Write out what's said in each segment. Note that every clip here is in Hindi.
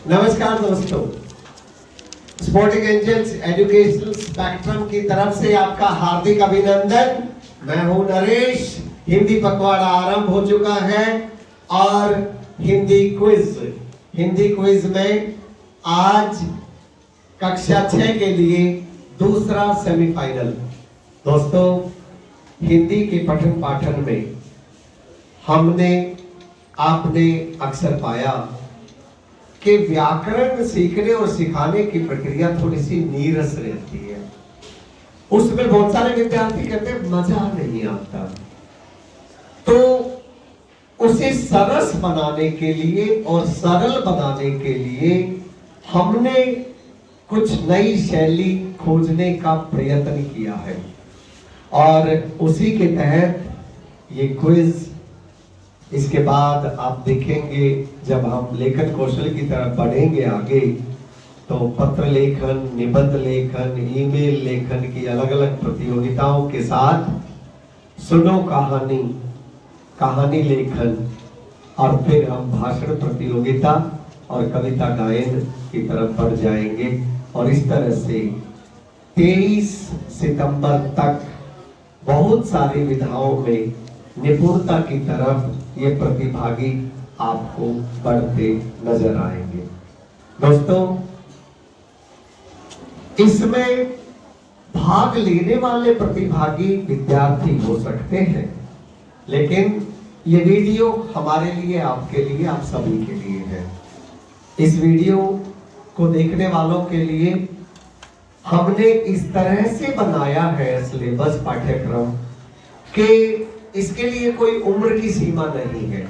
नमस्कार दोस्तों, स्पोर्टिंग एंजल्स एजुकेशनल स्पेक्ट्रम की तरफ से आपका हार्दिक अभिनंदन। मैं हूं नरेश। हिंदी पखवाड़ा आरंभ हो चुका है और हिंदी क्विज में आज कक्षा 6 के लिए दूसरा सेमीफाइनल। दोस्तों, हिंदी के पठन पाठन में आपने अक्सर पाया कि व्याकरण सीखने और सिखाने की प्रक्रिया थोड़ी सी नीरस रहती है। उसमें बहुत सारे विद्यार्थी कहते हैं मजा नहीं आता। तो उसे सरस बनाने के लिए और सरल बनाने के लिए हमने कुछ नई शैली खोजने का प्रयत्न किया है और उसी के तहत ये क्विज। इसके बाद आप देखेंगे जब हम लेखन कौशल की तरफ बढ़ेंगे आगे, तो पत्र लेखन, निबंध लेखन, ईमेल लेखन की अलग अलग प्रतियोगिताओं के साथ सुनो कहानी लेखन और फिर हम भाषण प्रतियोगिता और कविता गायन की तरफ बढ़ जाएंगे। और इस तरह से 23 सितंबर तक बहुत सारी विधाओं में निपुणता की तरफ ये प्रतिभागी आपको बढ़ते नजर आएंगे। दोस्तों, इसमें भाग लेने वाले प्रतिभागी विद्यार्थी हो सकते हैं, लेकिन ये वीडियो हमारे लिए, आपके लिए, आप सभी के लिए है। इस वीडियो को देखने वालों के लिए हमने इस तरह से बनाया है सिलेबस, पाठ्यक्रम, कि इसके लिए कोई उम्र की सीमा नहीं है।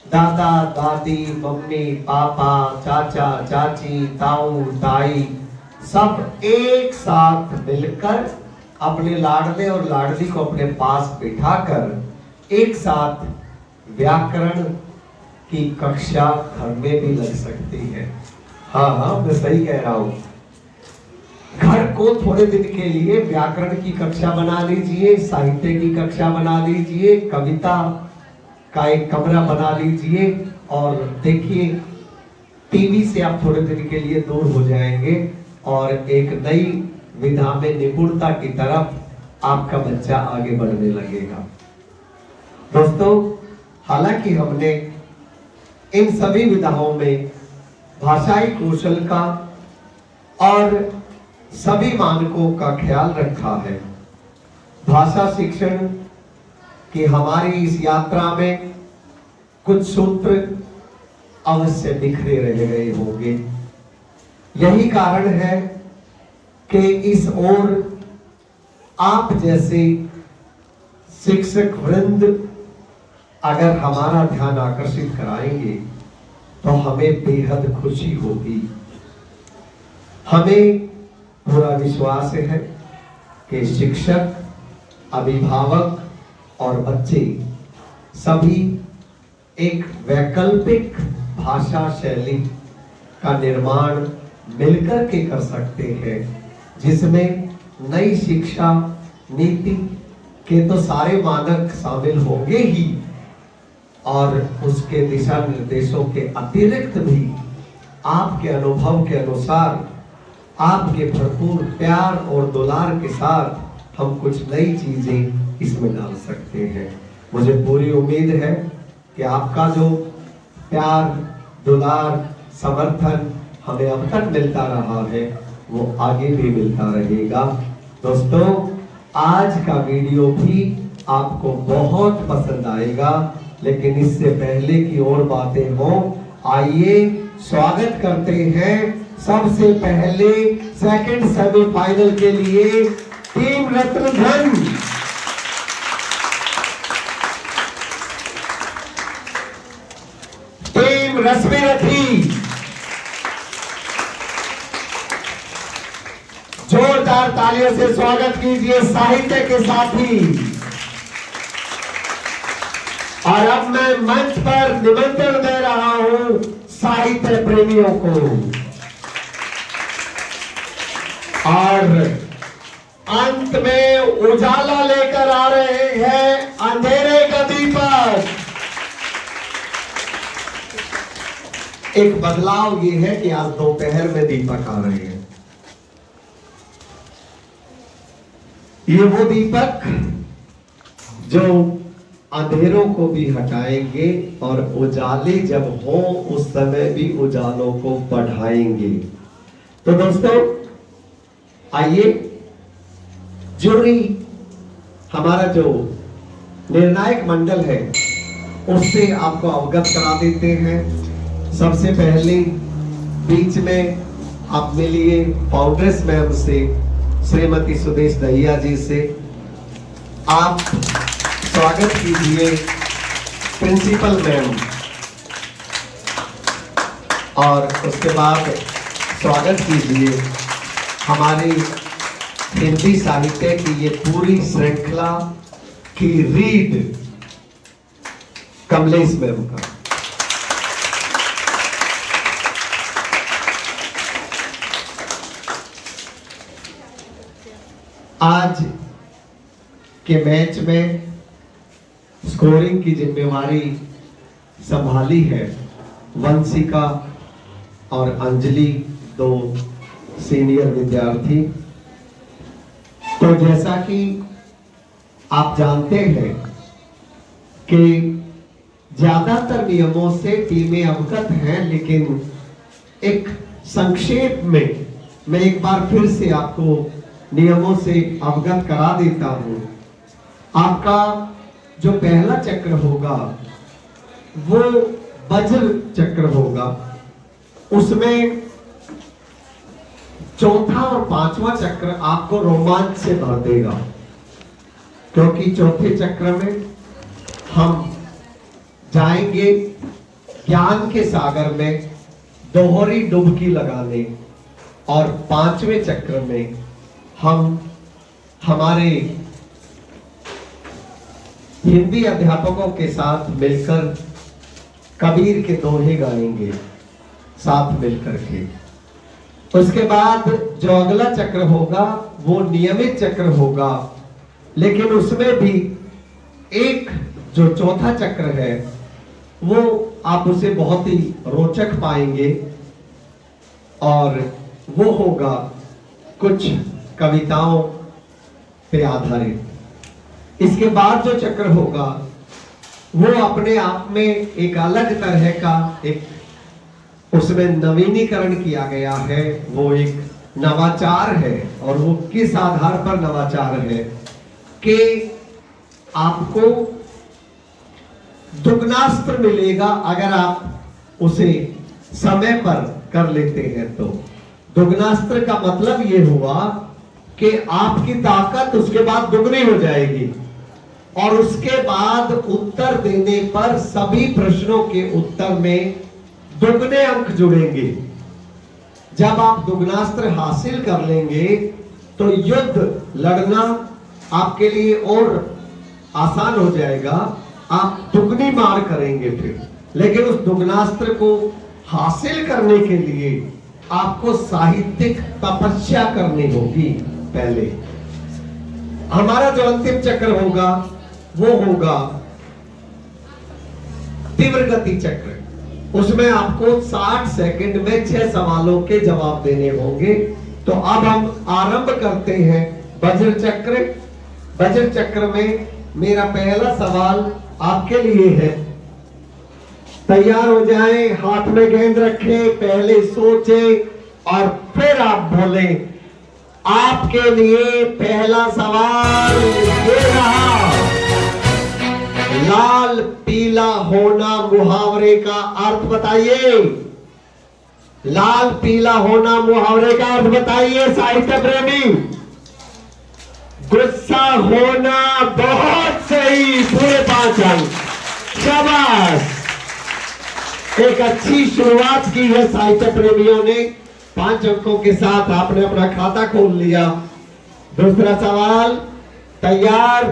दादा दादी, मम्मी पापा, चाचा चाची, ताऊ ताई सब एक साथ मिलकर अपने लाडले और लाडली को अपने पास बिठाकर एक साथ व्याकरण की कक्षा घर में भी लग सकती है। हाँ, मैं सही कह रहा हूं। घर को थोड़े दिन के लिए व्याकरण की कक्षा बना लीजिए, साहित्य की कक्षा बना लीजिए, कविता का एक कमरा बना लीजिए और देखिए, टीवी से आप थोड़े दिन के लिए दूर हो जाएंगे और एक नई विधा में निपुणता की तरफ आपका बच्चा आगे बढ़ने लगेगा। दोस्तों, हालांकि हमने इन सभी विधाओं में भाषाई कौशल का और सभी मानकों का ख्याल रखा है। भाषा शिक्षण की हमारी इस यात्रा में कुछ सूत्र अवश्य बिखरे रह गए होंगे। यही कारण है कि इस ओर आप जैसे शिक्षक वृंद अगर हमारा ध्यान आकर्षित कराएंगे तो हमें बेहद खुशी होगी। हमें पूरा विश्वास है कि शिक्षक, अभिभावक और बच्चे सभी एक वैकल्पिक भाषा शैली का निर्माण मिलकर के कर सकते हैं, जिसमें नई शिक्षा नीति के तो सारे मानक शामिल होंगे ही और उसके दिशा निर्देशों के अतिरिक्त भी आपके अनुभव के अनुसार, आपके भरपूर प्यार और दुलार के साथ हम कुछ नई चीजें इसमें डाल सकते हैं। मुझे पूरी उम्मीद है कि आपका जो प्यार, दुलार, समर्थन हमें अब तक मिलता रहा है वो आगे भी मिलता रहेगा। दोस्तों, आज का वीडियो भी आपको बहुत पसंद आएगा, लेकिन इससे पहले की और बातें हों, आइए स्वागत करते हैं सबसे पहले सेकंड सेमीफाइनल के लिए टीम रत्नधन। टीम रश्मिरथी। जोरदार तालियों से स्वागत कीजिए साहित्य के साथी। और अब मैं मंच पर निमंत्रण दे रहा हूं साहित्य प्रेमियों को। और अंत में उजाला लेकर आ रहे हैं अंधेरे का दीपक। एक बदलाव ये है कि आज दोपहर में दीपक आ रहे हैं। ये वो दीपक जो अंधेरों को भी हटाएंगे और उजाले जब हो उस समय भी उजालों को बढ़ाएंगे। तो दोस्तों आइए जूरी हमारा जो निर्णायक मंडल है उससे आपको अवगत करा देते हैं। सबसे पहले बीच में आप मिलिए फाउंड्रेस मैम से, श्रीमती सुदेश दहिया जी से। आप स्वागत कीजिए प्रिंसिपल मैम, और उसके बाद स्वागत कीजिए हमारी हिंदी साहित्य की ये पूरी श्रृंखला की रीड कमलेश मैम का। आज के मैच में स्कोरिंग की जिम्मेवारी संभाली है वंशिका और अंजलि, दो सीनियर विद्यार्थी। तो जैसा कि आप जानते हैं कि ज्यादातर नियमों से टीमें अवगत हैं, लेकिन एक संक्षेप में मैं एक बार फिर से आपको नियमों से अवगत करा देता हूं। आपका जो पहला चक्र होगा वो वज्र चक्र होगा, उसमें चौथा और पांचवा चक्र आपको रोमांच से भर देगा, क्योंकि चौथे चक्र में हम जाएंगे ज्ञान के सागर में दोहरी डुबकी लगाने, और पांचवें चक्र में हम हमारे हिंदी अध्यापकों के साथ मिलकर कबीर के दोहे गाएंगे साथ मिलकर के। उसके बाद जो अगला चक्र होगा वो नियमित चक्र होगा, लेकिन उसमें भी एक जो चौथा चक्र है वो आप उसे बहुत ही रोचक पाएंगे, और वो होगा कुछ कविताओं पे आधारित। इसके बाद जो चक्र होगा वो अपने आप में एक अलग तरह का एक उसमें नवीनीकरण किया गया है, वो एक नवाचार है। और वो किस आधार पर नवाचार है कि आपको दुगनास्त्र मिलेगा अगर आप उसे समय पर कर लेते हैं। तो दुगनास्त्र का मतलब ये हुआ कि आपकी ताकत उसके बाद दुगनी हो जाएगी, और उसके बाद उत्तर देने पर सभी प्रश्नों के उत्तर में दुगने अंक जुड़ेंगे। जब आप दुगनास्त्र हासिल कर लेंगे तो युद्ध लड़ना आपके लिए और आसान हो जाएगा, आप दुगनी मार करेंगे फिर। लेकिन उस दुगनास्त्र को हासिल करने के लिए आपको साहित्यिक तपस्या करनी होगी। पहले हमारा जो अंतिम चक्र होगा वो होगा तीव्र गति चक्र। उसमें आपको 60 सेकंड में 6 सवालों के जवाब देने होंगे। तो अब हम आरंभ करते हैं वज्र चक्र। वज्र चक्र में मेरा पहला सवाल आपके लिए है। तैयार हो जाएं, हाथ में गेंद रखें, पहले सोचें और फिर आप बोलें। आपके लिए पहला सवाल ये रहा, लाल पीला होना मुहावरे का अर्थ बताइए। लाल पीला होना मुहावरे का अर्थ बताइए साहित्य प्रेमी। गुस्सा होना, बहुत सही, पूरे 5 अंक, शाबाश। एक अच्छी शुरुआत की है साहित्य प्रेमियों ने, 5 अंकों के साथ आपने अपना खाता खोल लिया। दूसरा सवाल, तैयार,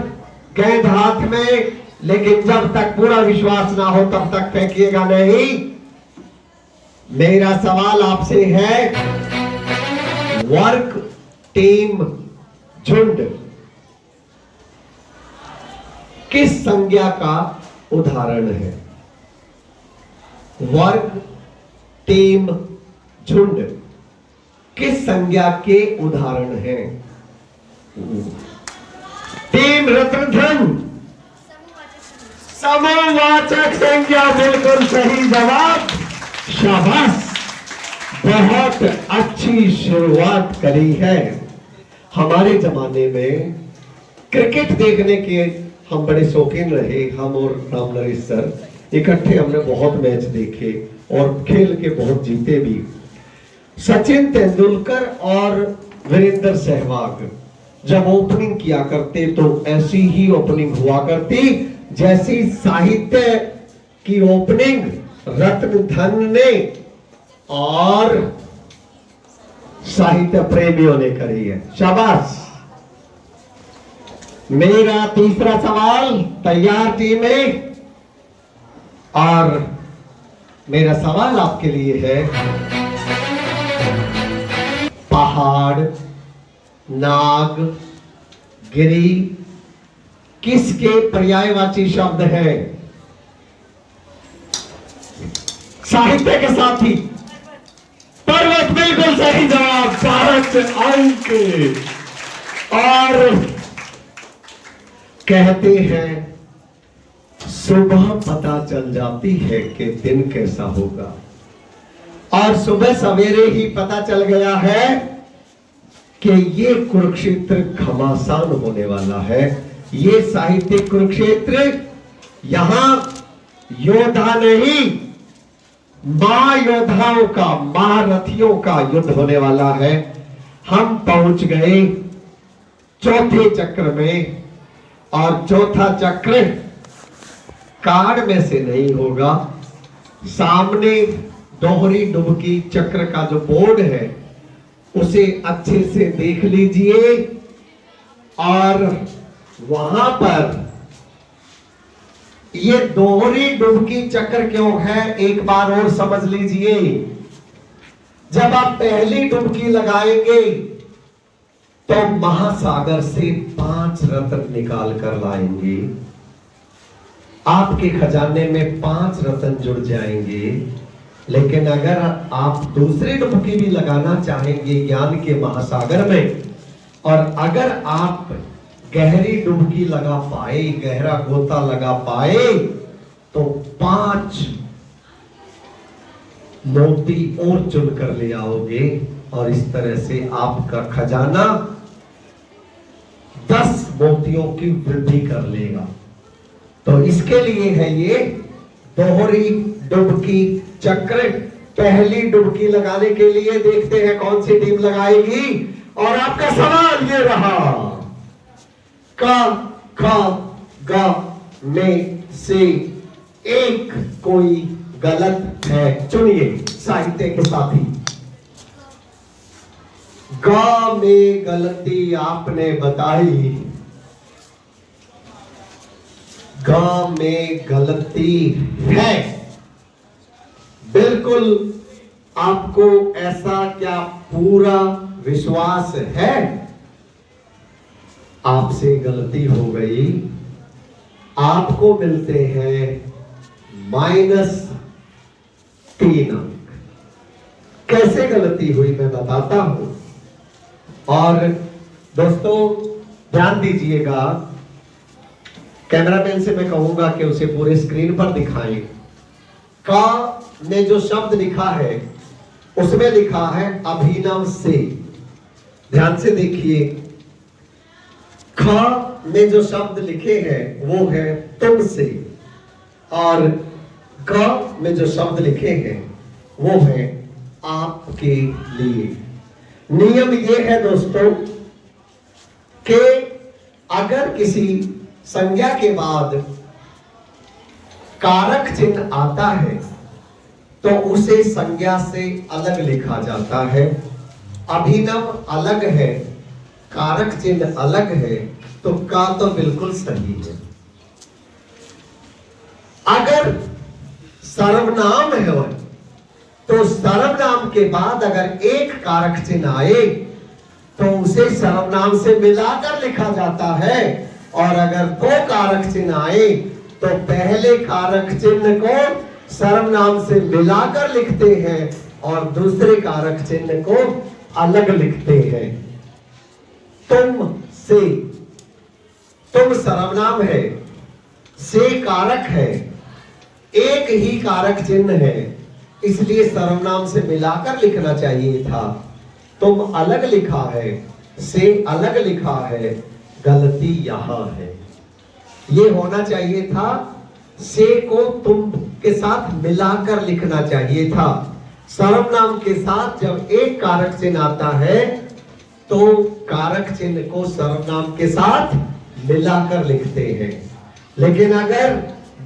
गेंद हाथ में, लेकिन जब तक पूरा विश्वास ना हो तब तक फेंकिएगा नहीं। मेरा सवाल आपसे है, वर्क टीम झुंड किस संज्ञा का उदाहरण है? वर्ग टीम, झुंड किस संज्ञा के उदाहरण हैं? टीम, रत्नधन, समूहवाचक संज्ञा, बिल्कुल सही जवाब। शाबाश, बहुत अच्छी शुरुआत करी है। हमारे जमाने में क्रिकेट देखने के हम बड़े शौकीन रहे। हम और राम नरेश सर इकट्ठे हमने बहुत मैच देखे और खेल के बहुत जीते भी। सचिन तेंदुलकर और वीरेंद्र सहवाग जब ओपनिंग किया करते तो ऐसी ही ओपनिंग हुआ करती जैसी साहित्य की ओपनिंग रत्नधन ने और साहित्य प्रेमियों ने करी है। शाबाश। मेरा तीसरा सवाल, तैयार टीमें? और मेरा सवाल आपके लिए है, पहाड़, नाग, गिरी किसके पर्यायवाची शब्द है? साहित्य के साथ ही पर्वत, बिल्कुल सही जवाब, 5 अंक। और कहते हैं सुबह पता चल जाती है कि दिन कैसा होगा, और सुबह सवेरे ही पता चल गया है कि ये कुरुक्षेत्र घमासान होने वाला है। ये साहित्यिक कुरुक्षेत्र, यहां योद्धा नहीं, महायोद्धाओं का, महारथियों का युद्ध होने वाला है। हम पहुंच गए चौथे चक्र में, और चौथा चक्र कार्ड में से नहीं होगा। सामने दोहरी डुबकी चक्र का जो बोर्ड है उसे अच्छे से देख लीजिए, और वहां पर ये दोहरी डुबकी चक्र क्यों है एक बार और समझ लीजिए। जब आप पहली डुबकी लगाएंगे तो महासागर से 5 रत्न निकाल कर लाएंगे। आपके खजाने में 5 रत्न जुड़ जाएंगे। लेकिन अगर आप दूसरी डुबकी भी लगाना चाहेंगे ज्ञान के महासागर में, और अगर आप गहरी डुबकी लगा पाए, गहरा गोता लगा पाए, तो 5 मोती और चुनकर ले आओगे, और इस तरह से आपका खजाना 10 मोतियों की वृद्धि कर लेगा। तो इसके लिए है ये दोहरी डुबकी चक्र। पहली डुबकी लगाने के लिए देखते हैं कौन सी टीम लगाएगी, और आपका सवाल ये रहा, का, खा, गा में से एक कोई गलत है, चुनिए साहित्य के साथी। गा में गलती आपने बताई, गा में गलती है, बिल्कुल। आपको ऐसा क्या पूरा विश्वास है? आपसे गलती हो गई, आपको मिलते हैं -3 अंक। कैसे गलती हुई मैं बताता हूं, और दोस्तों ध्यान दीजिएगा। कैमरामैन से मैं कहूंगा कि उसे पूरे स्क्रीन पर दिखाएं। का में जो शब्द लिखा है उसमें लिखा है अभिनव से। ध्यान से देखिए, खा में जो शब्द लिखे हैं वो है तुमसे, और गा में जो शब्द लिखे हैं वो है आपके लिए। नियम ये है दोस्तों कि अगर किसी संज्ञा के बाद कारक चिन्ह आता है तो उसे संज्ञा से अलग लिखा जाता है। अभिनव अलग है, कारक चिन्ह अलग है, तो का तो बिल्कुल सही है। अगर सर्वनाम है तो सर्वनाम के बाद अगर एक कारक चिन्ह आए तो उसे सर्वनाम से मिलाकर लिखा जाता है, और अगर 2 कारक चिन्ह आए तो पहले कारक चिन्ह को सर्वनाम से मिलाकर लिखते हैं और दूसरे कारक चिन्ह को अलग लिखते हैं। तुम से, तुम सर्वनाम है, से कारक है, एक ही कारक चिन्ह है, इसलिए सर्वनाम से मिलाकर लिखना चाहिए था। तुम अलग लिखा है, से अलग लिखा है, गलती यहां है। ये होना चाहिए था, से को तुम के साथ मिलाकर लिखना चाहिए था। सर्वनाम के साथ जब एक कारक चिन्ह आता है तो कारक चिन्ह को सर्वनाम के साथ मिलाकर लिखते हैं। लेकिन अगर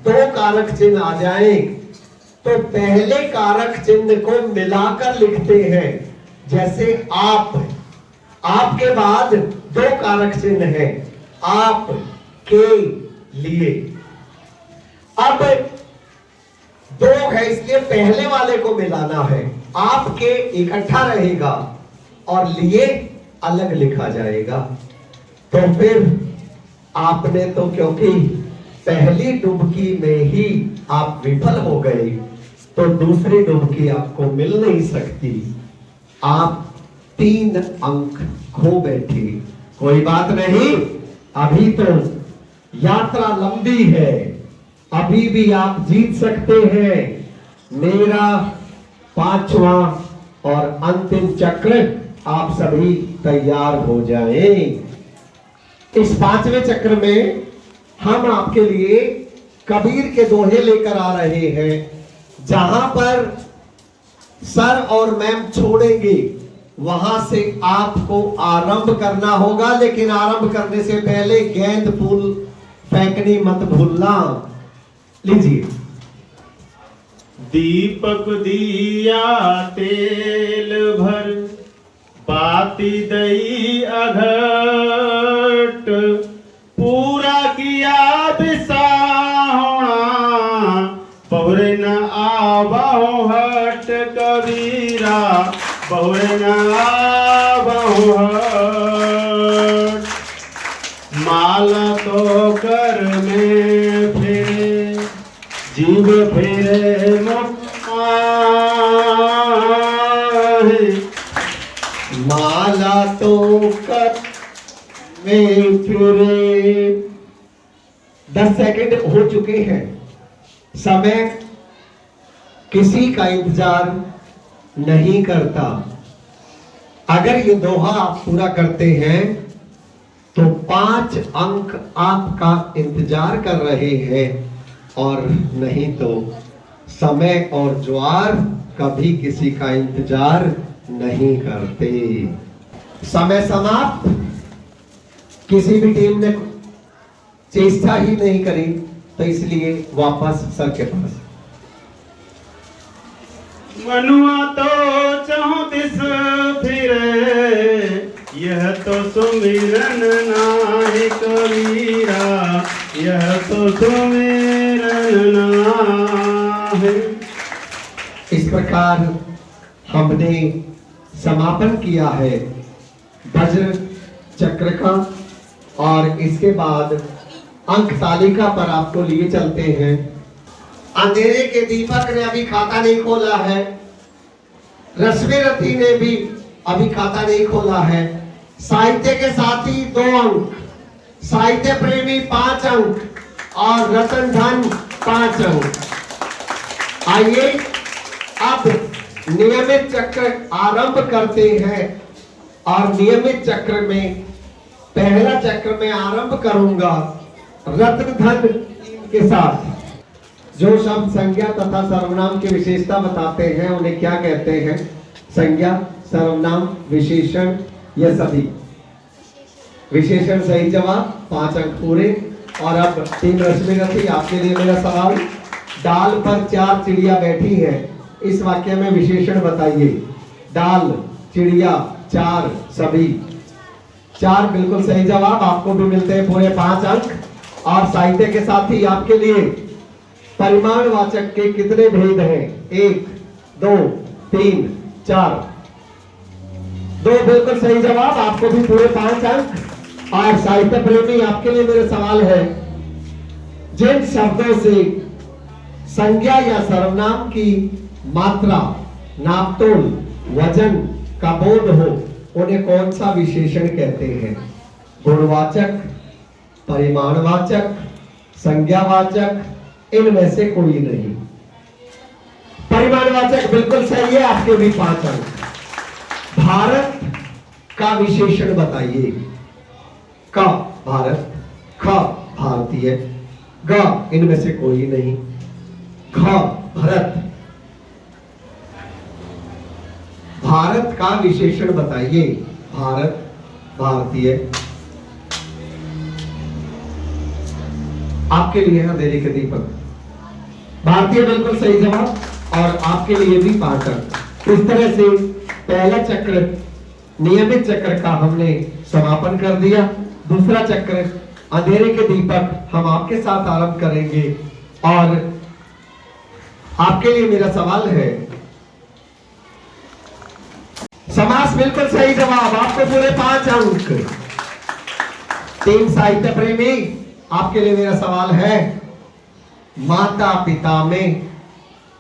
दो कारक चिन्ह आ जाए तो पहले कारक चिन्ह को मिलाकर लिखते हैं। जैसे आप, आपके बाद दो कारक चिन्ह है, आप के लिए। अब दो है इसलिए पहले वाले को मिलाना है, आपके इकट्ठा रहेगा और लिए अलग लिखा जाएगा। तो फिर आपने तो क्योंकि पहली डुबकी में ही आप विफल हो गए तो दूसरी डुबकी आपको मिल नहीं सकती। आप 3 अंक खो बैठे। कोई बात नहीं, अभी तो यात्रा लंबी है, अभी भी आप जीत सकते हैं। मेरा 5वां और अंतिम चक्र, आप सभी तैयार हो जाएं। इस 5वें चक्र में हम आपके लिए कबीर के दोहे लेकर आ रहे हैं। जहां पर सर और मैम छोड़ेंगे वहां से आपको आरंभ करना होगा, लेकिन आरंभ करने से पहले गेंद फूल फेंकनी मत भूलना। लीजिए। दीपक दिया तेल भर, बाती दई अघट, पूरा किया बिसाहोणा, बहुरे न आबाहो हट कबीरा, बहुरे न आबाहो हट। माला तो कर में फिरे, जीव फिरे मुक्ता, माला तो कर में फिरे। 10 सेकंड हो चुके हैं। समय किसी का इंतजार नहीं करता। अगर ये दोहा आप पूरा करते हैं तो 5 अंक आपका इंतजार कर रहे हैं, और नहीं तो समय और ज्वार कभी किसी का इंतजार नहीं करते। समय समाप्त। किसी भी टीम ने चेष्टा ही नहीं करी, तो इसलिए वापस सर के पास। मनुआ तो चौंतीस फिरे, यह तो सुमिरन नाहि कबीरा, यह तो सुमिरन नाहि। इस प्रकार हमने समापन किया है वज्र चक्र का, और इसके बाद अंक तालिका पर आपको लिए चलते हैं। अंधेरे के दीपक ने अभी खाता नहीं खोला है, रश्मि रथी ने भी अभी खाता नहीं खोला है। साहित्य के साथी 2 अंक, साहित्य प्रेमी 5 अंक, और रतन धन 5 अंक। आइए अब नियमित चक्र आरंभ करते हैं, और नियमित चक्र में पहला चक्र में आरंभ करूंगा रत्न धन के साथ। जो शब्द संज्ञा तथा सर्वनाम की विशेषता बताते हैं उन्हें क्या कहते हैं? संज्ञा, सर्वनाम, विशेषण, ये सभी। विशेषण सही जवाब, 5 अंक पूरे। और अब टीम रश्मि रथी, आपके लिए मेरा सवाल, डाल पर 4 चिड़िया बैठी है, इस वाक्य में विशेषण बताइए। डाल, चिड़िया, 4 सभी। 4 बिल्कुल सही जवाब, आपको भी मिलते हैं पूरे 5 अंक। और साहित्य के साथ ही आपके लिए परिमाणवाचक के कितने भेद हैं? 1, 2, 3, 4। 2 बिल्कुल सही जवाब, आपको भी पूरे 5 अंक। और साहित्य प्रेमी, आपके लिए मेरा सवाल है, जिन शब्दों से संज्ञा या सर्वनाम की मात्रा, नापतोल, वजन का बोध हो, उन्हें कौन सा विशेषण कहते हैं? गुणवाचक, परिमाणवाचक, संज्ञावाचक, इनमें से कोई नहीं। परिमाणवाचक बिल्कुल सही है, आपके भी 5 अंक। भारत का विशेषण बताइए। क भारत, ख भारतीय, ग इनमें से कोई नहीं, ख भरत। भारत का विशेषण बताइए। भारत, भारतीय। आपके लिए है अंधेरे के दीपक। भारतीय बिल्कुल सही जवाब, और आपके लिए भी 5 अंक। इस तरह से पहला चक्र, नियमित चक्र का हमने समापन कर दिया। दूसरा चक्र, अंधेरे के दीपक, हम आपके साथ आरंभ करेंगे। और आपके लिए मेरा सवाल है, समास बिल्कुल सही जवाब, आपको पूरे 5 अंक। टीम साहित्य प्रेमी, आपके लिए मेरा सवाल है, माता पिता में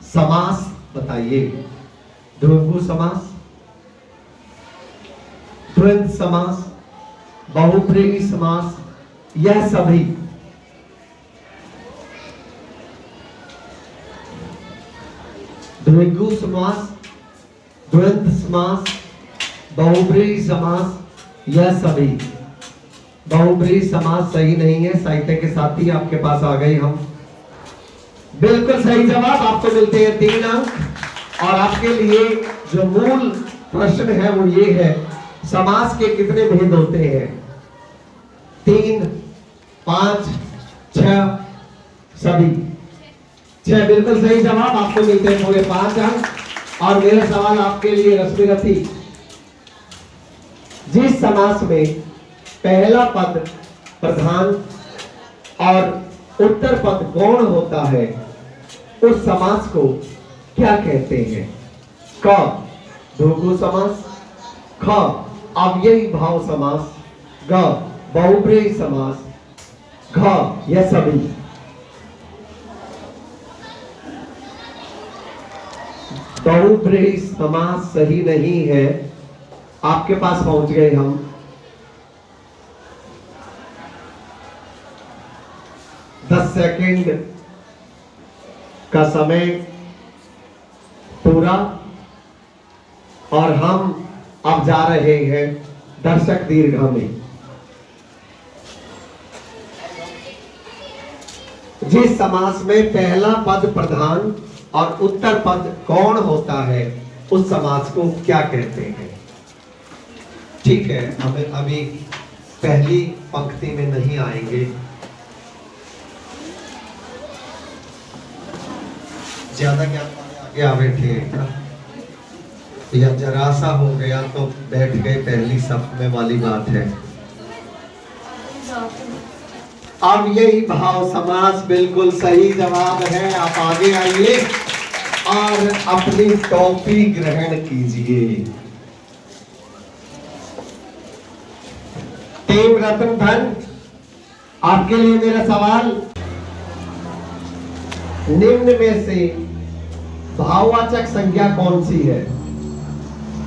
समास बताइए। द्वंद्व समास, द्वंद्व समास, बहुब्रीहि समास, यह सभी। द्विगु समास, द्वंद्व समास, बहुब्रीहि समास, यह सभी। बहुब्रीहि समास सही नहीं है, साहित्य के साथी आपके पास आ गए हम। बिल्कुल सही जवाब, आपको मिलते हैं 3 अंक। और आपके लिए जो मूल प्रश्न है वो ये है, समास के कितने भेद होते हैं? 3, 5, 6, सभी। 6 बिल्कुल सही जवाब, आपको मिलते हैं पूरे 5 अंक। और मेरा सवाल आपके लिए रश्मिरथी, जिस समास में पहला पद प्रधान और उत्तर पद गौण होता है, उस समास को क्या कहते हैं? क द्विगु समास, ख अव्ययी भाव समास, ग बहुब्रीहि समास, घ यह सभी। बहुब्रीहि समास सही नहीं है, आपके पास पहुंच गए हम। दस सेकंड का समय पूरा, और हम अब जा रहे हैं दर्शक दीर्घा में। जिस समास में पहला पद प्रधान और उत्तर पद गौण होता है, उस समास को क्या कहते हैं? ठीक है, हमें अभी पहली पंक्ति में नहीं आएंगे, ज्यादा ज्ञान आगे आ बैठे, या जरा सा हो गया तो बैठ गए पहली सफ में वाली बात है। अब यही भाव समास बिल्कुल सही जवाब है। आप आगे आइए और अपनी टॉपी ग्रहण कीजिए। टीम रतन धन, आपके लिए मेरा सवाल, निम्न में से भाववाचक संज्ञा कौन सी है?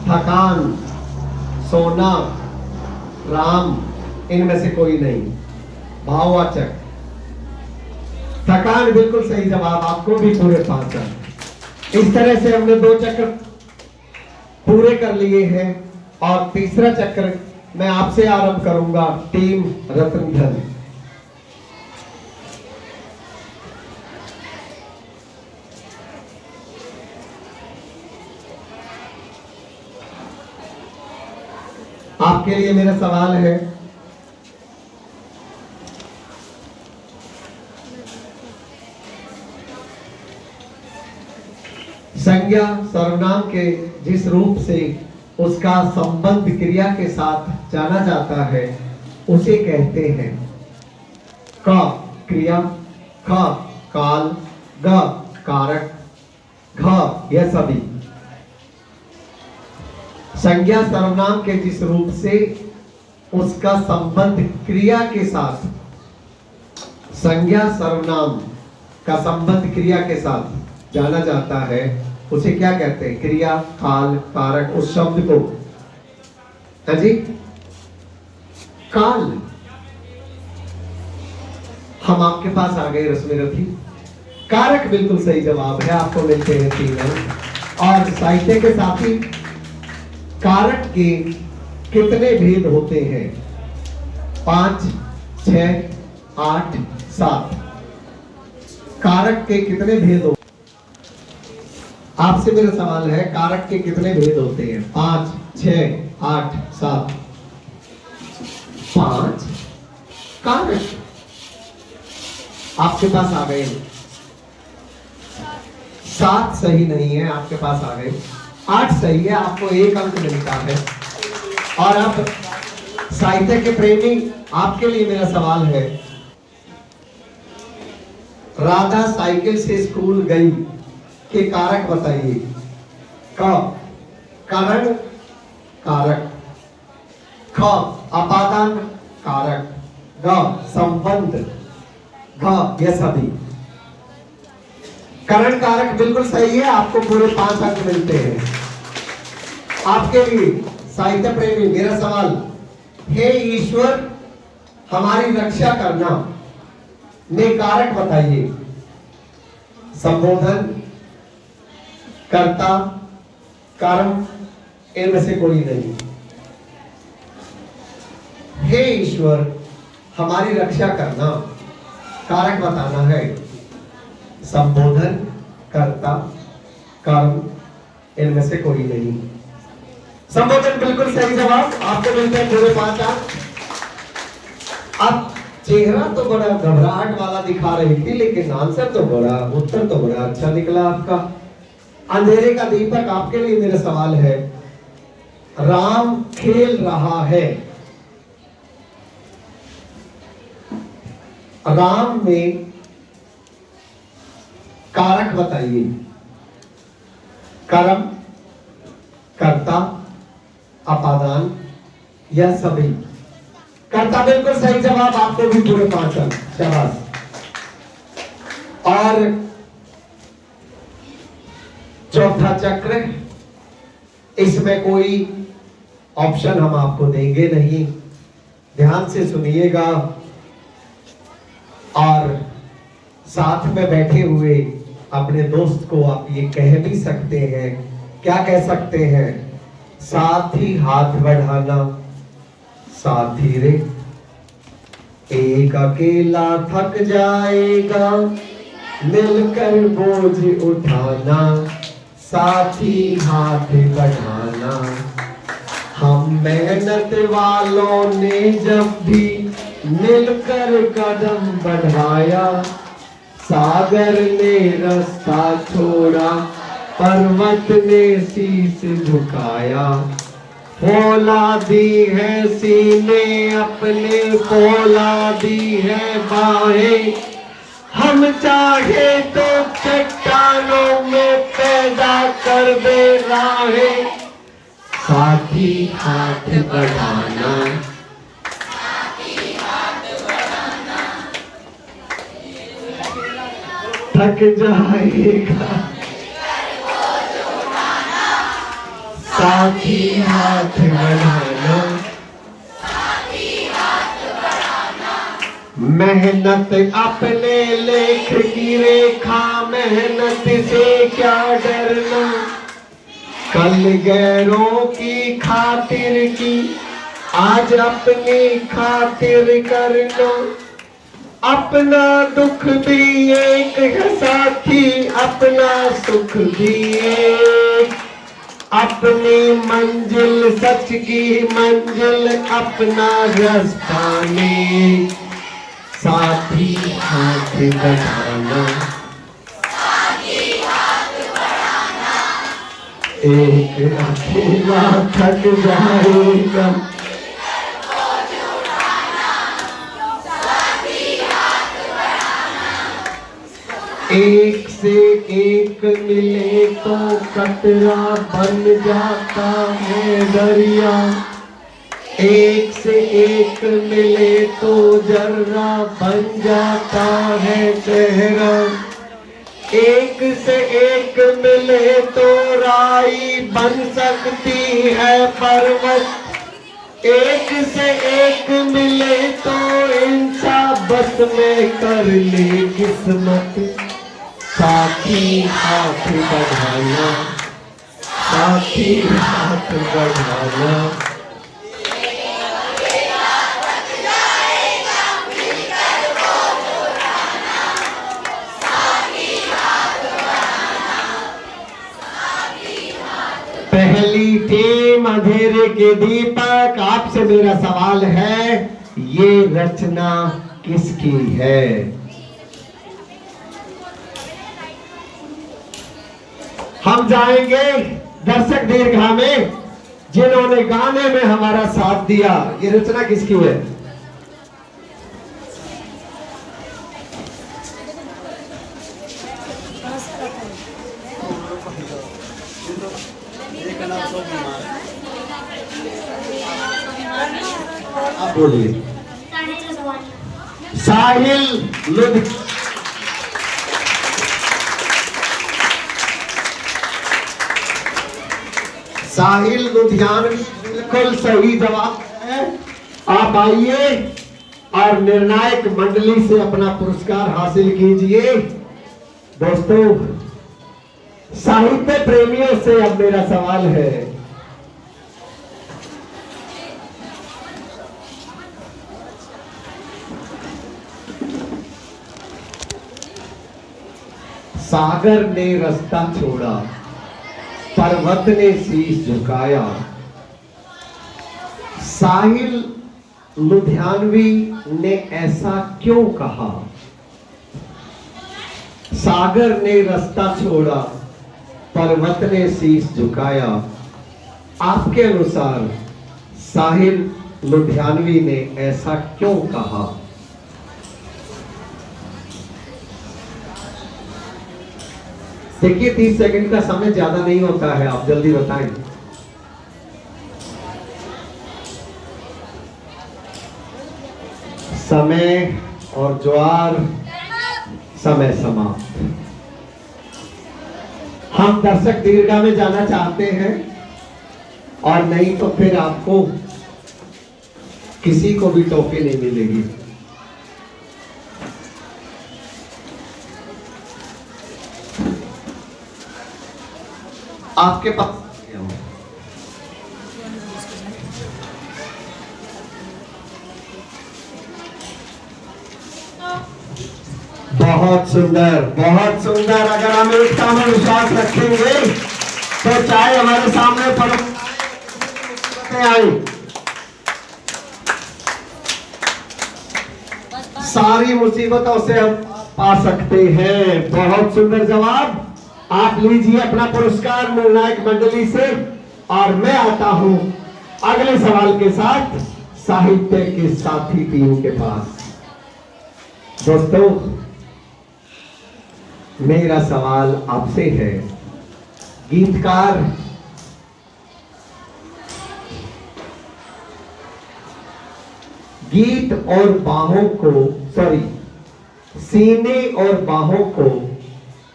थकान, सोना, राम, इनमें से कोई नहीं। भाववाचक थकान बिल्कुल सही जवाब, आपको भी पूरे 5 अंक। इस तरह से हमने 2 चक्र पूरे कर लिए हैं, और तीसरा चक्र मैं आपसे आरंभ करूंगा। टीम रतन धन, आपके लिए मेरा सवाल है, संज्ञा सर्वनाम के जिस रूप से उसका संबंध क्रिया के साथ जाना जाता है, उसे कहते हैं क क्रिया, ख काल, ग कारक, घ यह सभी। संज्ञा सर्वनाम के जिस रूप से उसका संबंध क्रिया के साथ, संज्ञा सर्वनाम का संबंध क्रिया के साथ जाना जाता है उसे क्या कहते हैं? क्रिया, काल, कारक। उस शब्द को है जी काल। हम आपके पास आ गए रश्मि रथी। कारक बिल्कुल सही जवाब है, आपको मिलते हैं 3 अंक। और साहित्य के साथी, कारक के कितने भेद होते हैं? 5, 6, 8, 7। कारक के कितने भेद होते? आपसे मेरा सवाल है, कारक के कितने भेद होते हैं? 5, 6, 8, 7। 5 कारक आपके पास आ गए। 7 सही नहीं है, आपके पास आ गए। 8 सही है, आपको 1 अंक मिलता है। और अब साहित्य के प्रेमी, आपके लिए मेरा सवाल है, राधा साइकिल से स्कूल गई के कारक बताइए। क कारण कारक, ख अपादान कारक, ग संबंध, घ यह सभी। करण कारक बिल्कुल सही है, आपको पूरे 5 अंक मिलते हैं। आपके लिए साहित्य प्रेमी मेरा सवाल, हे ईश्वर हमारी रक्षा करना में कारक बताइए। संबोधन, कर्ता, कर्म, इनमें से कोई नहीं। हे ईश्वर हमारी रक्षा करना, कारक बताना है। संबोधन, कर्ता, कर्म, इनमें से कोई नहीं। संबोधन बिल्कुल सही जवाब, आपको मिलते हैं पूरे 5 अंक। अब चेहरा तो बड़ा घबराहट वाला दिखा रही थी, लेकिन आंसर तो बड़ा, उत्तर तो बड़ा अच्छा निकला आपका। अंधेरे का दीपक, आपके लिए मेरा सवाल है, राम खेल रहा है। राम में कारक बताइए। कर्म, कर्ता, अपादान या सभी। कर्ता बिल्कुल सही जवाब, आपको भी पूरे 5 अंक, शाबाश। और चौथा चक्र, इसमें कोई ऑप्शन हम आपको देंगे नहीं, ध्यान से सुनिएगा। और साथ में बैठे हुए अपने दोस्त को आप ये कह भी सकते हैं, क्या कह सकते हैं? साथी हाथ बढ़ाना, साथी रे एक अकेला थक जाएगा, मिलकर बोझ उठाना, साथी हाथ बढ़ाना। हम मेहनत वालों ने जब भी मिलकर कदम बढ़ाया, सागर ने रास्ता छोड़ा, पर्वत ने शीश झुकाया। फौलादी है सीने अपने, फौलादी है बाहें, हम चाहे तो चट्टानों में पैदा कर दे राहें। साथी हाथ बढ़ाना, थक जाएगा, साथी हाथ बढ़ाना। मेहनत अपने लेख की रेखा, मेहनत से क्या डरना, कल गैरों की खातिर की, आज अपनी खातिर करना। अपना दुख भी एक है साथी, अपना सुख भी एक, अपनी मंजिल सच की मंजिल, अपना रास्ता में साथी हाथ बढ़ाना। एक अकेला थक जाएगा, एक से एक मिले तो कतरा बन जाता है दरिया, एक से एक मिले तो जर्रा बन जाता है चेहरा। एक से एक मिले तो राई बन सकती है पर्वत। एक से एक मिले तो इंसान बस में कर ले किस्मत। साथी हाथ बढ़ाना, साथी हाथ बढ़ाना। पहली टीम अंधेरे के दीपक, आपसे मेरा सवाल है, ये रचना किसकी है? हम जाएंगे दर्शक दीर्घा में, जिन्होंने गाने में हमारा साथ दिया। ये रचना किसकी है? आप बोलिए। साहिल लुधियानवी। साहिल लुधियानवी बिल्कुल सही जवाब है। आप आइए और निर्णायक मंडली से अपना पुरस्कार हासिल कीजिए। दोस्तों, साहित्य प्रेमियों से अब मेरा सवाल है, सागर ने रास्ता छोड़ा, पर्वत ने शीश झुकाया। साहिल लुधियानवी ने ऐसा क्यों कहा? सागर ने रास्ता छोड़ा, पर्वत ने शीश झुकाया। आपके अनुसार साहिल लुधियानवी ने ऐसा क्यों कहा? देखिए, 30 सेकंड का समय ज्यादा नहीं होता है, आप जल्दी बताएं। समय और ज्वार, समय समाप्त। हम दर्शक दीर्घा में जाना चाहते हैं, और नहीं तो फिर आपको किसी को भी टोपी नहीं मिलेगी। आपके पास बहुत सुंदर, बहुत सुंदर। अगर हम एकता में विश्वास रखेंगे तो चाहे हमारे सामने मुसीबतें आई, सारी मुसीबतों से हम पा सकते हैं। बहुत सुंदर जवाब। आप लीजिए अपना पुरस्कार निर्णायक मंडली से, और मैं आता हूं अगले सवाल के साथ साहित्य के साथी टीम के पास। दोस्तों, मेरा सवाल आपसे है, गीतकार गीत और बाहों को, सीने और बाहों को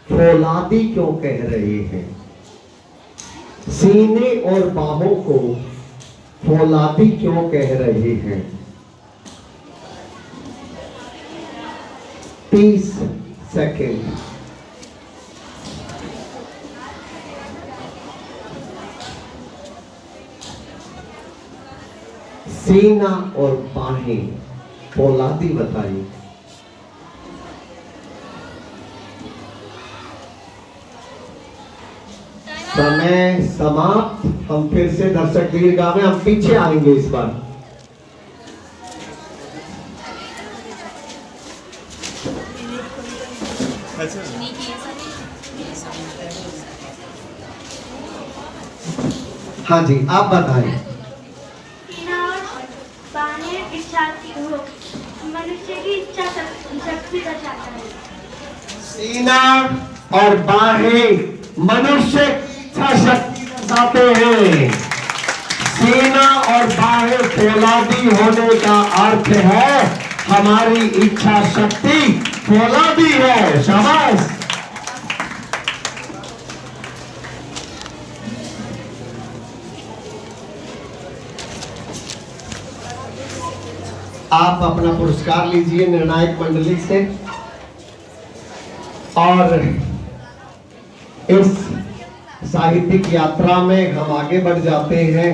फौलादी क्यों कह रहे हैं? सीने और बाहों को फौलादी क्यों कह रहे हैं? 30 सेकेंड। सीना और बाहें फौलादी बताइए। समय समाप्त। हम फिर से दर्शक दीर्घा में, हम पीछे आएंगे इस बार। हाँ जी, आप बताएं। मनुष्य की इच्छा शक्ति दर्शाता है। सीना और बाहें मनुष्य की इच्छा शक्ति दर्शाते हैं। सीना और बाहें फौलादी होने का अर्थ है हमारी इच्छा शक्ति फौलादी है। शाबाश। आप अपना पुरस्कार लीजिए निर्णायक मंडली से। और इस साहित्यिक यात्रा में हम आगे बढ़ जाते हैं।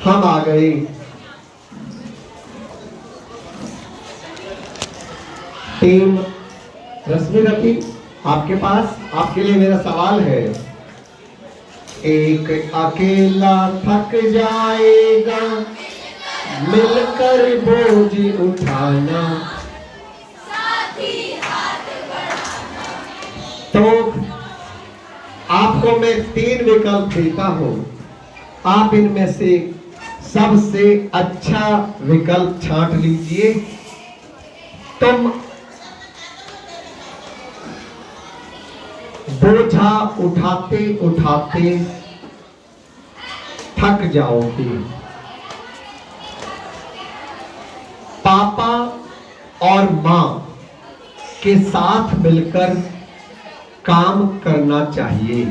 हम आ गए टीम रश्मि रथी, आपके पास, आपके लिए मेरा सवाल है। एक अकेला थक जाएगा, मिलकर बोझ उठाना, तो आपको मैं 3 विकल्प देता हूं, आप इनमें से सबसे अच्छा विकल्प छांट लीजिए। तुम बोझा उठाते उठाते थक जाओगे। पापा और मां के साथ मिलकर काम करना चाहिए।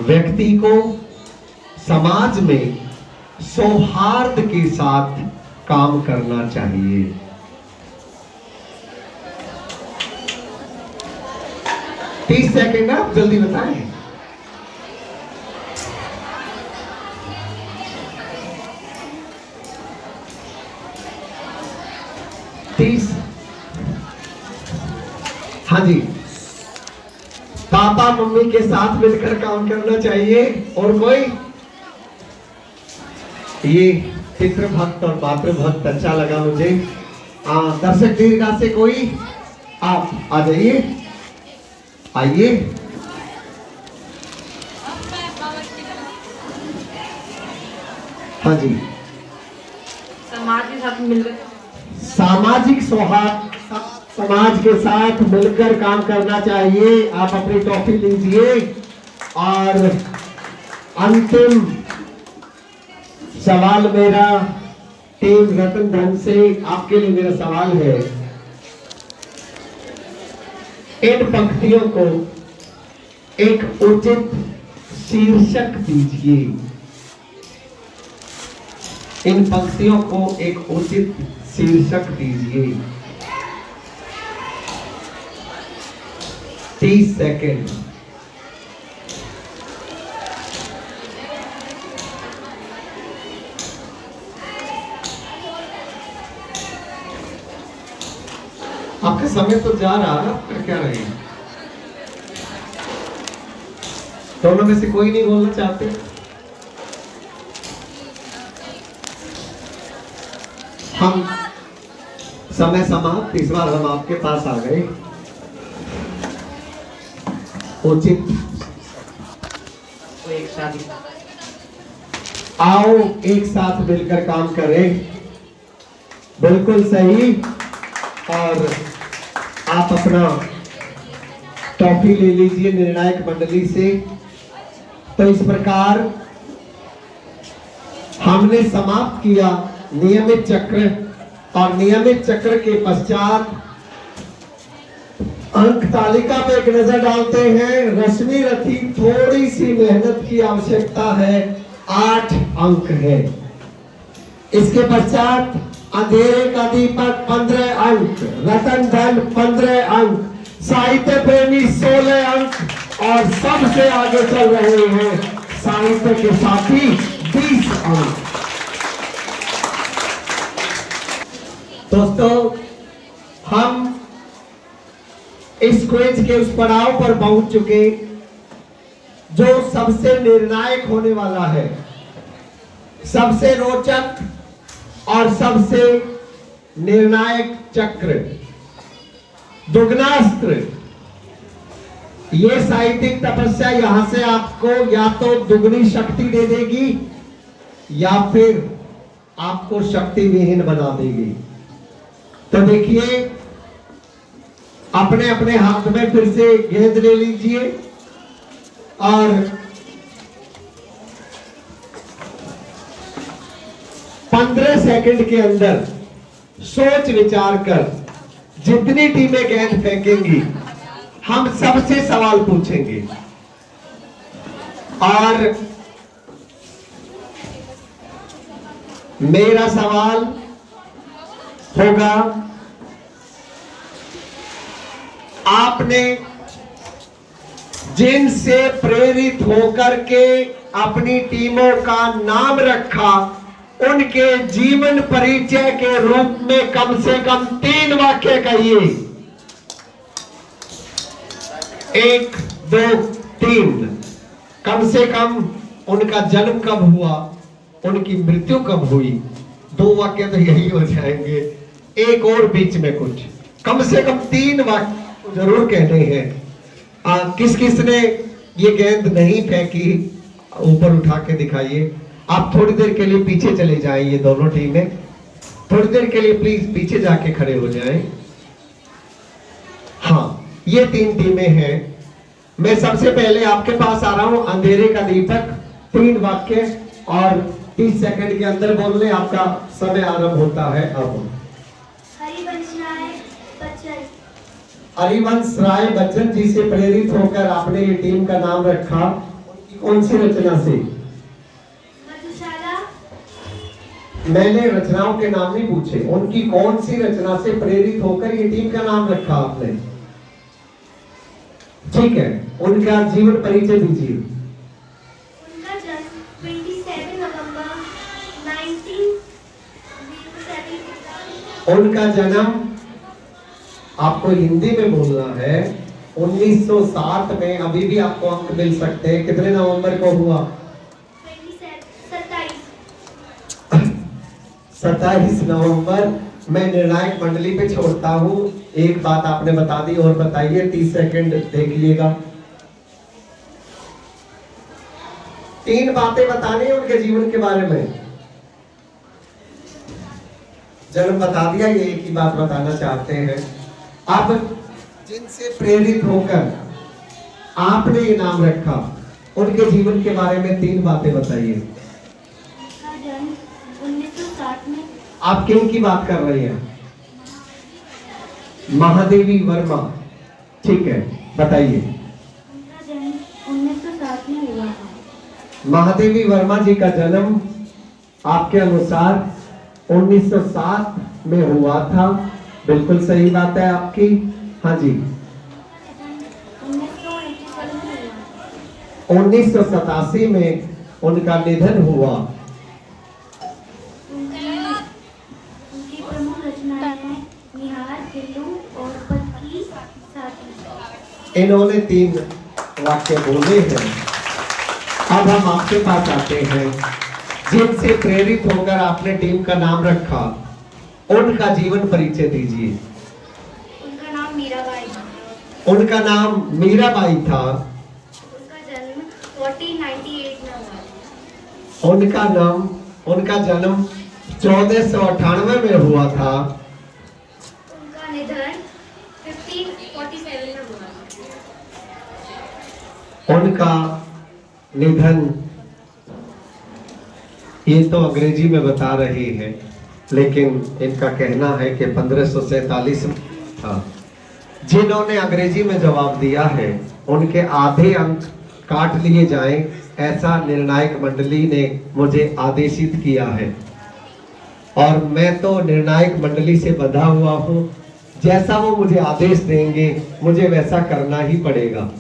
व्यक्ति को समाज में सौहार्द के साथ काम करना चाहिए। तीस सेकेंड, आप जल्दी बताएं। हाँ जी, पापा मम्मी के साथ मिलकर काम करना चाहिए। और कोई? ये पितृभक्त और मातृभक्त अच्छा लगा मुझे। दर्शक दीर्घा से कोई? आप आ जाइए, आइए। हाँ जी, समाज के साथ मिलकर, सामाजिक सौहार्द, समाज के साथ मिलकर काम करना चाहिए। आप अपनी टॉफी लीजिए। और अंतिम सवाल मेरा टीम रतन धन से, आपके लिए मेरा सवाल है। इन पंक्तियों को एक उचित शीर्षक दीजिए। इन पंक्तियों को एक उचित शीर्षक दीजिए। 30 सेकेंड। आपका समय तो जा रहा है, आप कर क्या रहे हैं? दोनों में से कोई नहीं बोलना चाहते? हम समय समाप्त। इस बार हम आपके पास आ गए। उचित एक साथ आओ, एक साथ मिलकर काम करें। बिल्कुल सही। और आप अपना टॉफी ले लीजिए निर्णायक मंडली से। तो इस प्रकार हमने समाप्त किया नियमित चक्र। और नियमित चक्र के पश्चात अंक तालिका में एक नजर डालते हैं। रश्मि रथी, थोड़ी सी मेहनत की आवश्यकता है, 8 अंक है। इसके पश्चात अंधेरे का दीपक 15 अंक, रतन धन 15 अंक, साहित्य प्रेमी 16 अंक, और सबसे आगे चल रहे हैं साहित्य के साथी 20 अंक। दोस्तों, हम इस क्विज के उस पड़ाव पर पहुंच चुके जो सबसे निर्णायक होने वाला है, सबसे रोचक और सबसे निर्णायक चक्र, दुगनास्त्र। ये साहित्यिक तपस्या यहां से आपको या तो दुगनी शक्ति दे देगी या फिर आपको शक्ति विहीन बना देगी। तो देखिए, अपने अपने हाथ में फिर से गेंद ले लीजिए और 15 सेकंड के अंदर सोच विचार कर जितनी टीमें गेंद फेंकेंगी हम सबसे सवाल पूछेंगे। और मेरा सवाल होगा, आपने जिनसे प्रेरित होकर के अपनी टीमों का नाम रखा, उनके जीवन परिचय के रूप में कम से कम 3 वाक्य कहिए। 1, 2, 3। कम से कम उनका जन्म कब हुआ, उनकी मृत्यु कब हुई, 2 वाक्य तो यही हो जाएंगे। एक और बीच में कुछ, कम से कम 3 वाक्य जरूर कहने हैं। किस किस ने ये गेंद नहीं फेंकी, ऊपर उठा के दिखाइए। आप थोड़ी देर के लिए पीछे चले जाएं, ये दोनों टीमें थोड़ी देर के लिए प्लीज पीछे जाके खड़े हो जाएं। हाँ, ये 3 टीमें हैं। मैं सबसे पहले आपके पास आ रहा हूं, अंधेरे का दीपक। 3 वाक्य और 30 सेकंड के अंदर बोलने आपका समय आरंभ होता है। अब हरिवंश राय बच्चन जी से प्रेरित होकर आपने ये टीम का नाम रखा, उनकी कौन सी रचना से? मैंने रचनाओं के नाम नहीं पूछे, उनकी कौन सी रचना से प्रेरित होकर ये टीम का नाम रखा आपने? ठीक है, उनका जीवन परिचय दीजिए। उनका जन्म 27 नवंबर 1907। उनका जन्म, आपको हिंदी में बोलना है, 1907 में। अभी भी आपको अंक मिल सकते हैं। कितने नवंबर को हुआ? 27 नवंबर। मैं निर्णायक मंडली पे छोड़ता हूँ। एक बात आपने बता दी और बताइए, 30 सेकंड देखिएगा। 3 बातें बतानी है उनके जीवन के बारे में। जन्म बता दिया, ये एक ही बात बताना चाहते हैं। अब जिनसे प्रेरित होकर आपने ये नाम रखा, उनके जीवन के बारे में 3 बातें बताइए। उनका जन्म 1960 में। आप किन की बात कर रहे हैं? महादेवी वर्मा। ठीक है, बताइए। उनका जन्म 1960 में हुआ था। महादेवी वर्मा जी का जन्म आपके अनुसार 1907 में हुआ था। बिल्कुल सही बात है आपकी। हाँ जी। 1987 में उनका निधन हुआ। उनकी प्रमुख रचनाएं हैं निहार, दिल्लू और पद की साथी। इन्होंने 3 वाक्य बोले हैं। अब हम आपके पास आते हैं, जिनसे प्रेरित होकर आपने टीम का नाम रखा, उनका जीवन परिचय दीजिए। उनका नाम मीराबाई था। उनका नाम मीराबाई था। उनका जन्म 1498 में हुआ। उनका जन्म 1498 में हुआ था। उनका निधन 1547 में हुआ। उनका निधन, ये तो अंग्रेजी में बता रही है, लेकिन इनका कहना है कि 1547 में था। जिन्होंने अंग्रेजी में जवाब दिया है, उनके आधे अंक काट लिए जाएं, ऐसा निर्णायक मंडली ने मुझे आदेशित किया है। और मैं तो निर्णायक मंडली से बंधा हुआ हूं। जैसा वो मुझे आदेश देंगे, मुझे वैसा करना ही पड़ेगा।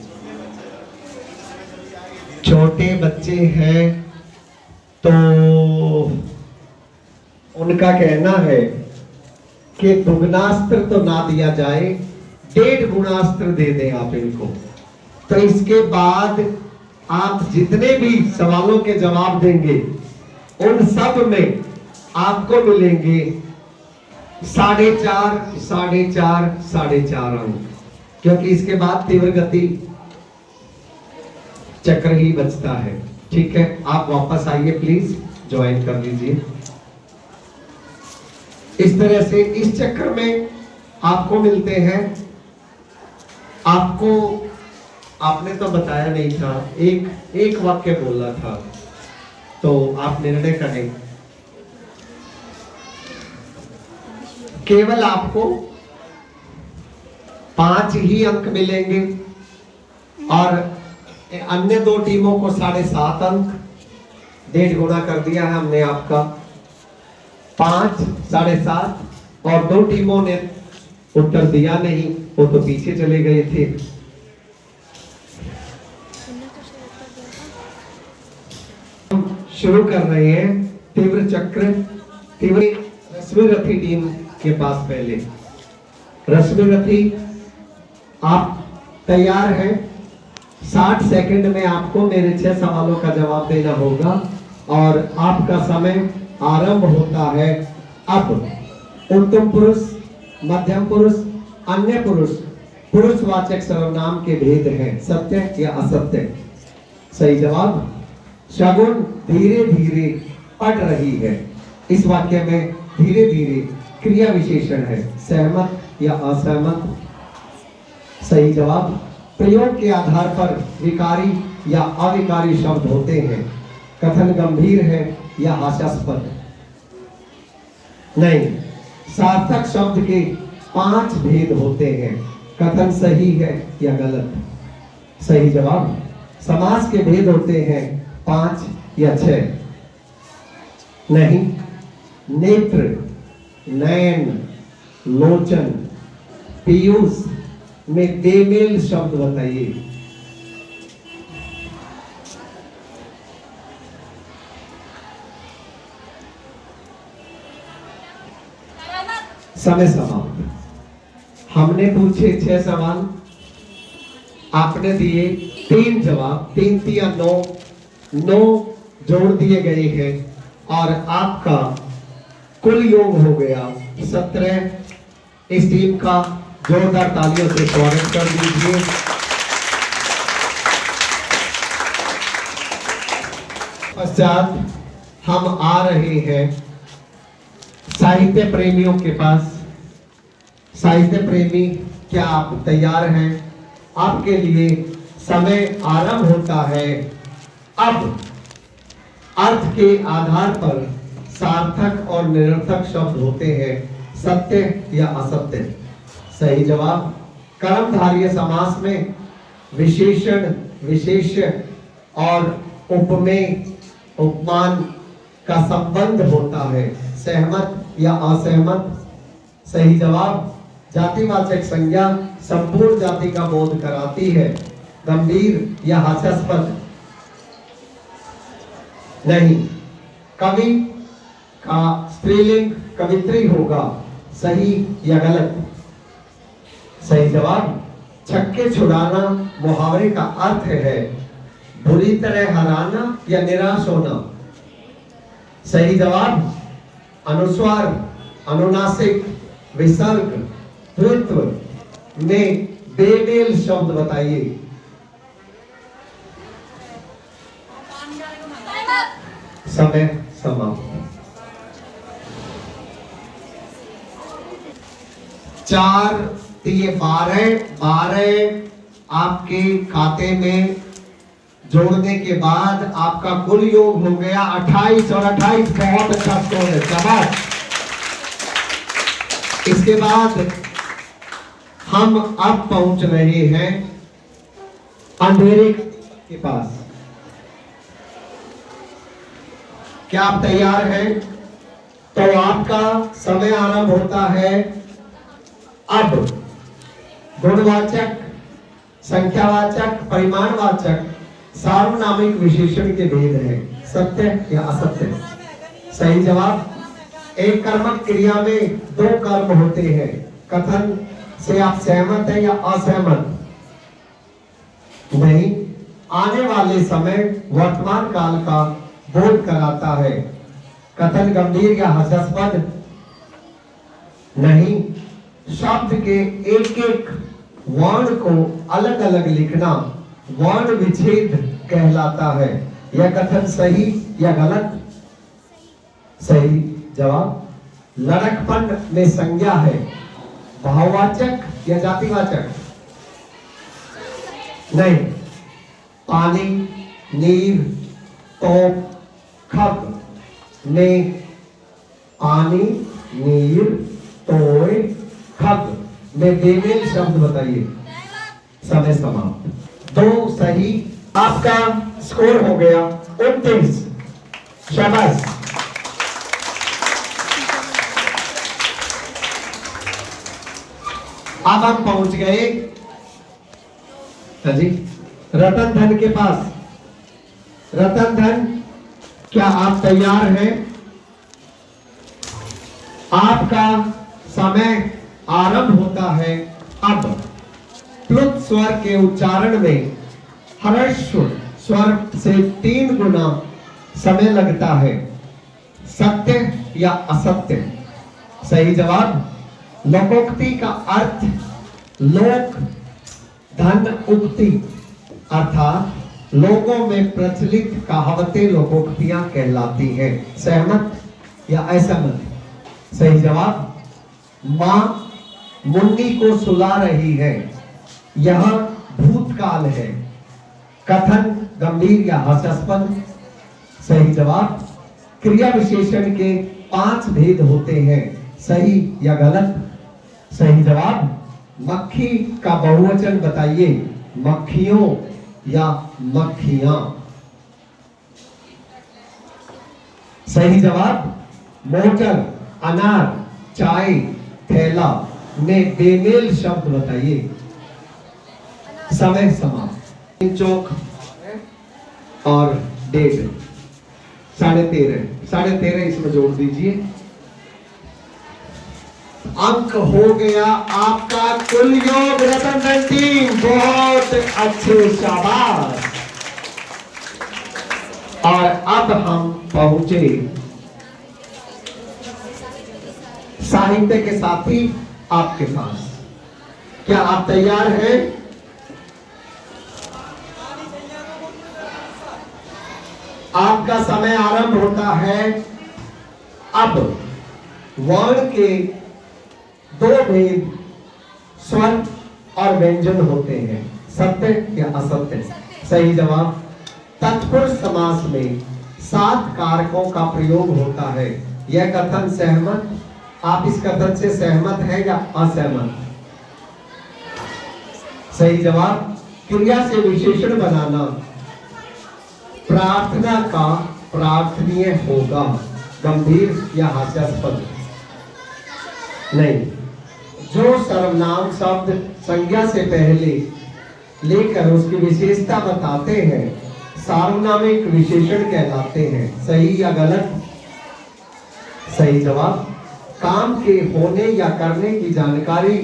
छोटे बच्चे हैं तो उनका कहना है कि दुगनास्त्र तो ना दिया जाए, 1.5 गुणास्त्र दे दें आप इनको। तो इसके बाद आप जितने भी सवालों के जवाब देंगे, उन सब में आपको मिलेंगे 4.5, 4.5, 4.5 अंक, क्योंकि इसके बाद तीव्र गति चक्र ही बचता है। ठीक है, आप वापस आइए, प्लीज ज्वाइन कर लीजिए। इस तरह से इस चक्र में आपको मिलते हैं। आपने तो बताया नहीं था, एक वाक्य बोला था, तो आप निर्णय करें। केवल आपको 5 ही अंक मिलेंगे और अन्य 2 टीमों को 7.5 अंक। 1.5 गुना कर दिया है हमने आपका। 5, 7.5 और 2 टीमों ने उत्तर दिया नहीं, वो तो पीछे चले गए थे। हम शुरू कर रहे हैं तीव्र चक्र। तीव्र रश्मि रथी टीम के पास पहले। रश्मि रथी, आप तैयार हैं? 60 सेकंड में आपको मेरे 6 सवालों का जवाब देना होगा और आपका समय आरंभ होता है अब। उत्तम पुरुष, मध्यम पुरुष, अन्य पुरुष, पुरुषवाचक सर्वनाम के भेद हैं, सत्य या असत्य। सही जवाब। शगुन धीरे धीरे पढ़ रही है। इस वाक्य में धीरे धीरे क्रिया विशेषण है, सहमत या असहमत। सही जवाब। प्रयोग के आधार पर विकारी या अविकारी शब्द होते हैं। कथन गंभीर है या हास्यास्पद? नहीं। सार्थक शब्द के 5 भेद होते हैं। कथन सही है या गलत? सही जवाब। समास के भेद होते हैं 5 या 6? नहीं। नेत्र, नयन, लोचन, पीयूष में बेमेल शब्द बताइए। समय समाप्त। हमने पूछे 6 सवाल, आपने दिए 3 जवाब। 3 या 9 जोड़ दिए गए हैं और आपका कुल योग हो गया 17। इस टीम का जोरदार तालियों से स्वागत कर दीजिए। पश्चात हम आ रहे हैं साहित्य प्रेमियों के पास। साहित्य प्रेमी, क्या आप तैयार हैं? आपके लिए समय आरंभ होता है अब। अर्थ के आधार पर सार्थक और निरर्थक शब्द होते हैं, सत्य या असत्य? सही जवाब। कर्मधारय समास में विशेषण, विशेष्य और उपमेय, उपमान का संबंध होता है, सहमत या असहमत? सही जवाब। जातिवाचक संज्ञा संपूर्ण जाति का बोध कराती है, गंभीर या हास्यास्पद? नहीं। कवि का स्त्रीलिंग कवित्री होगा, सही या गलत? सही जवाब। छक्के छुड़ाना मुहावरे का अर्थ है बुरी तरह हराना या निराश होना? सही जवाब। अनुस्वार, अनुनासिक, विसर्ग, द्वित्व में बेमेल शब्द बताइए। समय समाप्त। 4 12 आपके खाते में जोड़ने के बाद आपका कुल योग हो गया 28 और 28 बहुत अच्छा स्कोर है, शाबाश। इसके बाद हम अब पहुंच रहे हैं अंधेरे के पास। क्या आप तैयार हैं? तो आपका समय आरंभ होता है अब। गुणवाचक, संख्यावाचक, परिमाणवाचक, सार्वनामिक विशेषण के भेद हैं, सत्य या असत्य? सही जवाब। एक कर्मक क्रिया में 2 कर्म होते हैं। कथन से आप सहमत हैं या असहमत? नहीं। आने वाले समय वर्तमान काल का बोध कराता है। कथन गंभीर या हास्यास्पद? नहीं। शब्द के एक एक वर्ण को अलग अलग लिखना वर्ण विच्छेद कहलाता है। यह कथन सही या गलत? सही जवाब। लड़कपन में संज्ञा है, भाववाचक या जातिवाचक? नहीं। पानी, नीर, तोप, खग में पानी, नीर, तोय, खग में बेमेल शब्द बताइए। समय समाप्त। 2 सही। आपका स्कोर हो गया 29। शाबाश। अब हम पहुंच गए हाँ जी रतन धन के पास। रतन धन, क्या आप तैयार हैं? आपका समय आरंभ होता है अब। प्लुत स्वर के उच्चारण में ह्रस्व स्वर से 3 गुना समय लगता है। सत्य या असत्य? सही जवाब। लोकोक्ति का अर्थ लोक धन उक्ति, अर्थात लोगों में प्रचलित कहावतें लोकोक्तियां कहलाती हैं। सहमत या असहमत? सही जवाब। मां मुन्नी को सुला रही है, यह भूतकाल है। कथन गंभीर या हास्यास्पद? सही जवाब। क्रिया विशेषण के 5 भेद होते हैं, सही या गलत? सही जवाब। मक्खी का बहुवचन बताइए, मक्खियों या मक्खियां? सही जवाब। मोटर, अनार, चाय, थैला में बेमेल शब्द बताइए। समय समाप्त। चौक और 1.5 13.5 इसमें जोड़ दीजिए। अंक हो गया आपका कुल योग। रतन धन टीम बहुत अच्छे, शाबाश। और अब हम पहुंचे साहित्य के साथी आपके पास। क्या आप तैयार हैं? आपका समय आरंभ होता है अब। वर्ण के 2 भेद स्वर और व्यंजन होते हैं, सत्य या असत्य? सही जवाब। तत्पुरुष समास में 7 कारकों का प्रयोग होता है। यह कथन सहमत? आप इस कथन से सहमत हैं या असहमत? सही जवाब। क्रिया से विशेषण बनाना प्रार्थना का प्रार्थनीय होगा, गंभीर या हास्यास्पद? नहीं। जो सर्वनाम शब्द संज्ञा से पहले लेकर उसकी विशेषता बताते हैं सार्वनामिक विशेषण कहलाते हैं। सही या गलत? सही जवाब। काम के होने या करने की जानकारी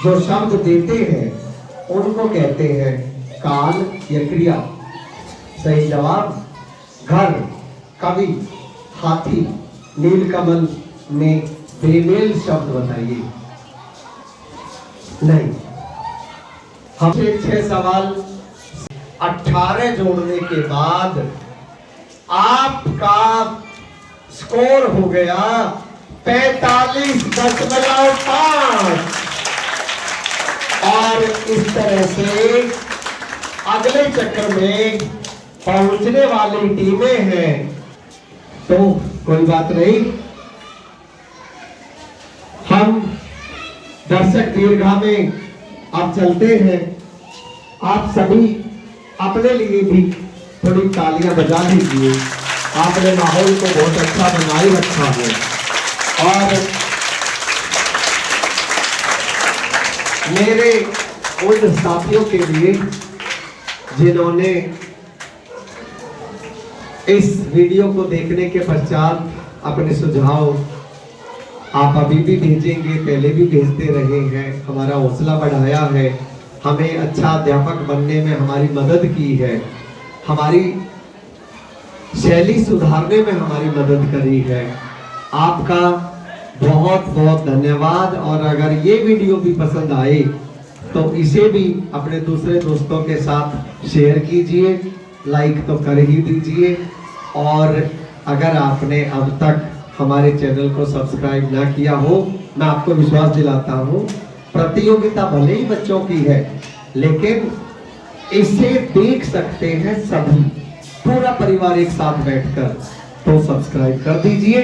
जो शब्द देते हैं उनको कहते हैं काल या क्रिया। सही जवाब। घर, कवि, हाथी, नीलकमल में बेमेल शब्द बताइए। नहीं। हमसे 6 सवाल 18 जोड़ने के बाद आपका स्कोर हो गया 45.5। और इस तरह से अगले चक्र में पहुंचने वाली टीमें हैं, तो कोई बात नहीं। हम दर्शक दीर्घा में अब चलते हैं। आप सभी अपने लिए भी थोड़ी तालियां बजा लीजिए। आपने माहौल को बहुत अच्छा बनाए रखा है। और मेरे उन साथियों के लिए जिन्होंने इस वीडियो को देखने के पश्चात अपने सुझाव आप अभी भी भेजेंगे, पहले भी भेजते रहे हैं, हमारा हौसला बढ़ाया है, हमें अच्छा अध्यापक बनने में हमारी मदद की है, हमारी शैली सुधारने में हमारी मदद करी है। आपका बहुत बहुत धन्यवाद। और अगर ये वीडियो भी पसंद आए तो इसे भी अपने दूसरे दोस्तों के साथ शेयर कीजिए, लाइक तो कर ही दीजिए। और अगर आपने अब तक हमारे चैनल को सब्सक्राइब ना किया हो, मैं आपको विश्वास दिलाता हूँ प्रतियोगिता भले ही बच्चों की है, लेकिन इसे देख सकते हैं सभी, पूरा परिवार एक साथ बैठकर। तो सब्सक्राइब कर दीजिए।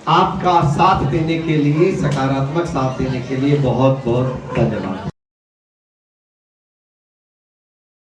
आपका साथ देने के लिए, सकारात्मक साथ देने के लिए बहुत बहुत धन्यवाद।